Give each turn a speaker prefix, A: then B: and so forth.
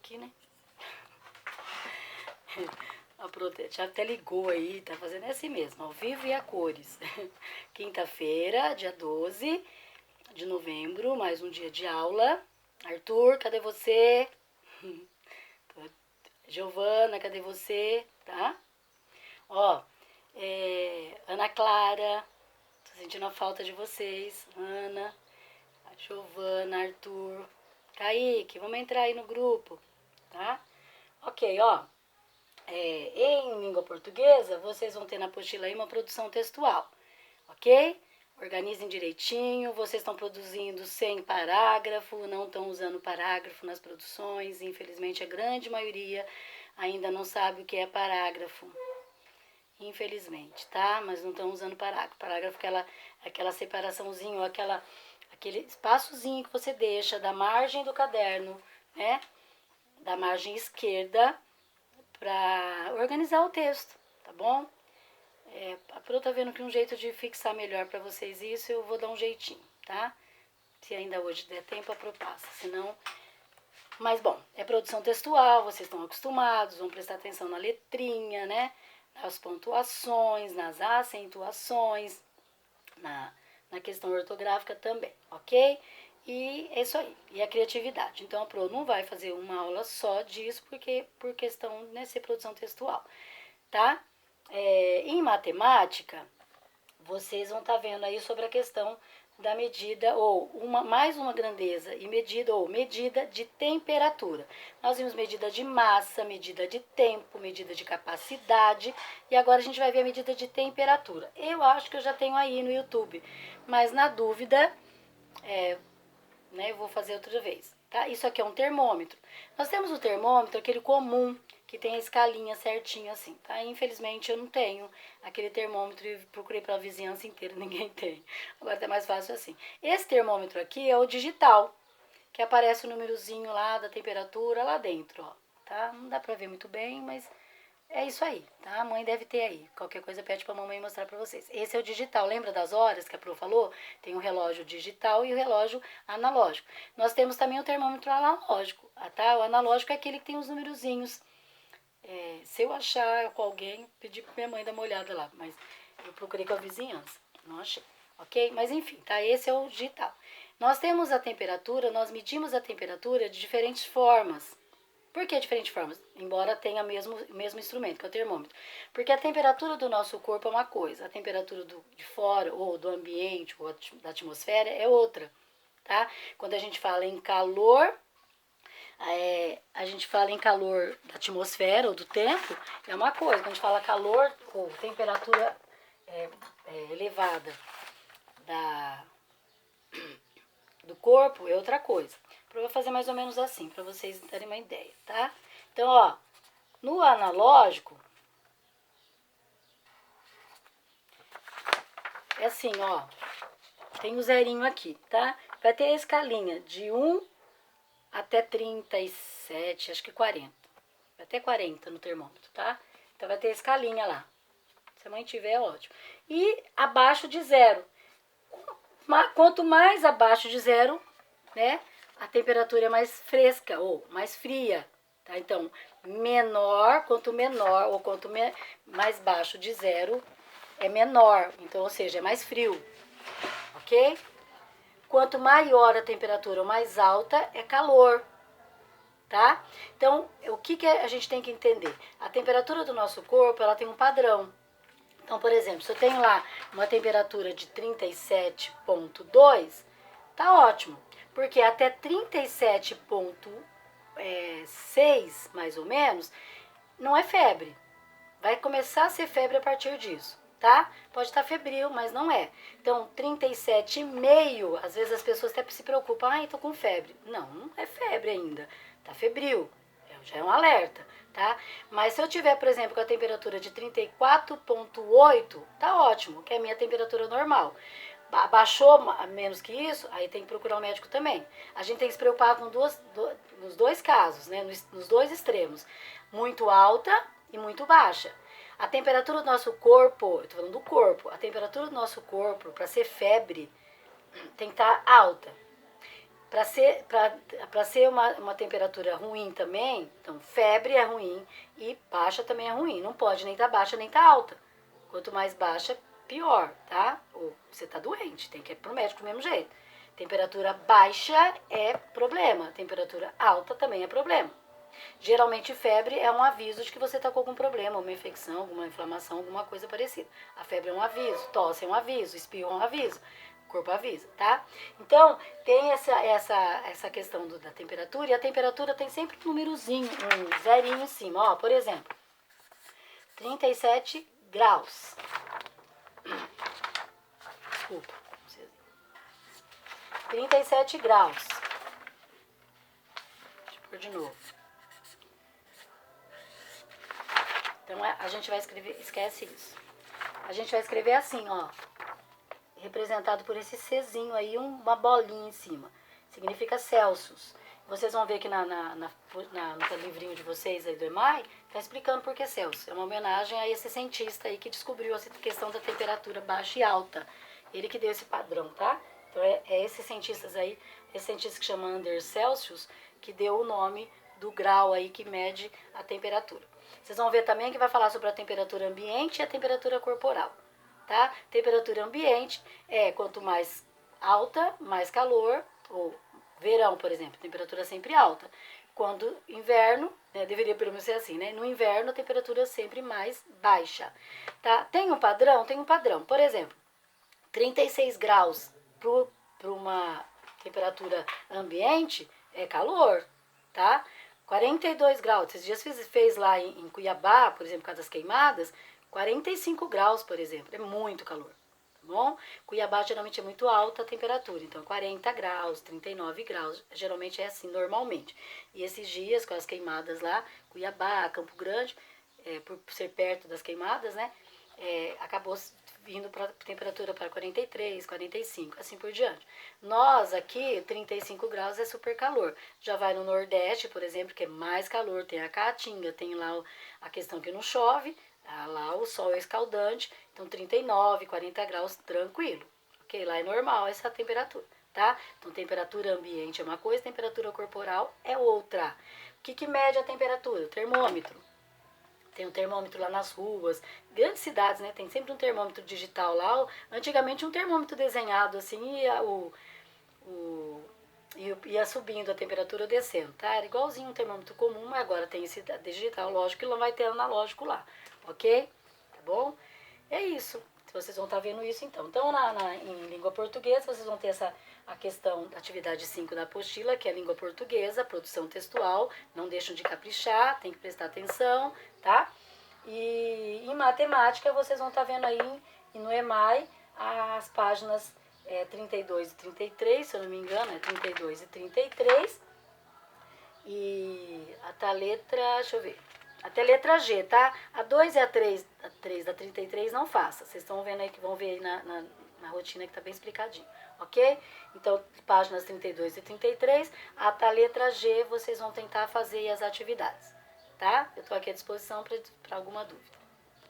A: aqui, né? Já até ligou aí, tá fazendo assim mesmo, ao vivo e a cores. Quinta-feira, dia 12 de novembro, mais um dia de aula. Arthur, cadê você? Giovana, cadê você? Tá? Ó, Ana Clara, tô sentindo a falta de vocês. Ana, Giovana, Arthur, Kaique, vamos entrar aí no grupo, tá? Ok, ó. Em língua portuguesa, vocês vão ter na apostila aí uma produção textual, ok? Organizem direitinho, vocês estão produzindo sem parágrafo, não estão usando parágrafo nas produções, infelizmente a grande maioria ainda não sabe o que é parágrafo, infelizmente, tá? Mas não estão usando parágrafo. Parágrafo é aquela separaçãozinho, aquele espaçozinho que você deixa da margem do caderno, né? Da margem esquerda, para organizar o texto, tá bom? A Pro tá vendo que um jeito de fixar melhor para vocês isso, eu vou dar um jeitinho, tá? Se ainda hoje der tempo, a Pro passa, senão... Mas, bom, é produção textual, vocês estão acostumados, vão prestar atenção na letrinha, né? Nas pontuações, nas acentuações, na questão ortográfica também, ok? E é isso aí, e a criatividade. Então, a Pro não vai fazer uma aula só disso, porque por questão de ser produção textual, tá? Em matemática, vocês vão estar vendo aí sobre a questão da medida, ou mais uma grandeza, e medida de temperatura. Nós vimos medida de massa, medida de tempo, medida de capacidade, e agora a gente vai ver a medida de temperatura. Eu acho que eu já tenho aí no YouTube, mas na dúvida, eu vou fazer outra vez, tá? Isso aqui é um termômetro. Nós temos o termômetro, aquele comum, que tem a escalinha certinho assim, tá? Infelizmente eu não tenho aquele termômetro e procurei pela vizinhança inteira, ninguém tem. Agora tá mais fácil assim. Esse termômetro aqui é o digital, que aparece o númerozinho lá da temperatura lá dentro, ó, tá? Não dá pra ver muito bem, mas é isso aí, tá? A mãe deve ter aí. Qualquer coisa pede pra mamãe mostrar pra vocês. Esse é o digital. Lembra das horas que a Pro falou? Tem o relógio digital e o relógio analógico. Nós temos também o termômetro analógico, tá? O analógico é aquele que tem os numerozinhos. Se eu achar com alguém, pedi pra minha mãe dar uma olhada lá, mas eu procurei com a vizinhança, não achei, ok? Mas enfim, tá? Esse é o digital. Nós temos a temperatura, nós medimos a temperatura de diferentes formas. Por que diferentes formas? Embora tenha o mesmo instrumento, que é o termômetro. Porque a temperatura do nosso corpo é uma coisa, a temperatura de fora, ou do ambiente, ou da atmosfera, é outra, tá? Quando a gente fala em calor, a gente fala em calor da atmosfera ou do tempo, é uma coisa. Quando a gente fala calor ou temperatura elevada do corpo, é outra coisa. Eu vou fazer mais ou menos assim, para vocês terem uma ideia, tá? Então, ó, no analógico, é assim, ó, tem o zerinho aqui, tá? Vai ter a escalinha de 1 até 37, acho que 40. Vai até 40 no termômetro, tá? Então vai ter a escalinha lá. Se a mãe tiver, é ótimo. E abaixo de 0. Quanto mais abaixo de 0, né, a temperatura é mais fresca ou mais fria, tá? Então, quanto menor ou quanto mais baixo de 0 é menor, então, ou seja, é mais frio, ok? Quanto maior a temperatura ou mais alta, é calor, tá? Então, o que a gente tem que entender? A temperatura do nosso corpo, ela tem um padrão. Então, por exemplo, se eu tenho lá uma temperatura de 37,2, tá ótimo, porque até 37,6, mais ou menos, não é febre. Vai começar a ser febre a partir disso, tá? Pode estar febril, mas não é. Então, 37,5, às vezes as pessoas até se preocupam, ai, tô com febre. Não, não é febre ainda, tá febril, já é um alerta, tá? Mas se eu tiver, por exemplo, com a temperatura de 34,8, tá ótimo, que é a minha temperatura normal. Baixou menos que isso, aí tem que procurar um médico também. A gente tem que se preocupar com nos dois casos, né? Nos dois extremos. Muito alta e muito baixa. A temperatura do nosso corpo, eu tô falando do corpo, a temperatura do nosso corpo, para ser febre, tem que estar alta. Para ser uma temperatura ruim também, então febre é ruim e baixa também é ruim. Não pode nem tá baixa nem tá alta. Quanto mais baixa, pior, tá? Ou você tá doente, tem que ir pro médico do mesmo jeito. Temperatura baixa é problema, temperatura alta também é problema. Geralmente febre é um aviso de que você está com algum problema, uma infecção, alguma inflamação, alguma coisa parecida. A febre é um aviso, tosse é um aviso, espirro é um aviso, o corpo avisa, tá? Então, tem essa questão da temperatura, e a temperatura tem sempre um númerozinho, um zerinho em cima. Ó, por exemplo, 37 graus. Desculpa. 37 graus. Deixa eu pôr de novo. Então, a gente vai escrever, esquece isso. A gente vai escrever assim, ó. Representado por esse Czinho aí, uma bolinha em cima. Significa Celsius. Vocês vão ver que no livrinho de vocês aí do EMAI, tá explicando por que Celsius. É uma homenagem a esse cientista aí que descobriu essa questão da temperatura baixa e alta. Ele que deu esse padrão, tá? Então, esses cientistas aí, esse cientista que chama Anders Celsius, que deu o nome do grau aí que mede a temperatura. Vocês vão ver também que vai falar sobre a temperatura ambiente e a temperatura corporal, tá? Temperatura ambiente é quanto mais alta, mais calor, ou verão, por exemplo, temperatura sempre alta. Quando inverno, né, deveria pelo menos ser assim, né? No inverno, a temperatura sempre mais baixa, tá? Tem um padrão? Tem um padrão. Por exemplo, 36 graus para uma temperatura ambiente é calor, tá? 42 graus. Esses dias fez lá em Cuiabá, por exemplo, por causa das queimadas, 45 graus, por exemplo. É muito calor, tá bom? Cuiabá geralmente é muito alta a temperatura, então 40 graus, 39 graus, geralmente é assim normalmente. E esses dias, com as queimadas lá, Cuiabá, Campo Grande, por ser perto das queimadas, né? Acabou vindo para temperatura para 43, 45, assim por diante. Nós aqui, 35 graus é super calor. Já vai no Nordeste, por exemplo, que é mais calor, tem a Caatinga, tem lá a questão que não chove, lá o sol é escaldante, então 39, 40 graus tranquilo. Ok? Lá é normal essa temperatura, tá? Então temperatura ambiente é uma coisa, temperatura corporal é outra. O que mede a temperatura? O termômetro. Tem um termômetro lá nas ruas, grandes cidades, né? Tem sempre um termômetro digital lá. Antigamente um termômetro desenhado assim ia subindo a temperatura descendo, tá? Era igualzinho um termômetro comum, mas agora tem esse digital, lógico que não vai ter analógico lá, ok? Tá bom? É isso. Vocês vão estar vendo isso então. Então, em língua portuguesa, vocês vão ter a questão da atividade 5 da apostila, que é a língua portuguesa, produção textual. Não deixam de caprichar, tem que prestar atenção, tá? E em matemática, vocês vão estar vendo aí no EMAI as páginas 32 e 33, se eu não me engano, é 32 e 33. E até a letra, deixa eu ver, até a letra G, tá? A 2 e a 3 da 33 não faça. Vocês estão vendo aí que vão ver aí na rotina que tá bem explicadinho, ok? Então, páginas 32 e 33, até a letra G vocês vão tentar fazer as atividades, tá? Eu tô aqui à disposição para alguma dúvida.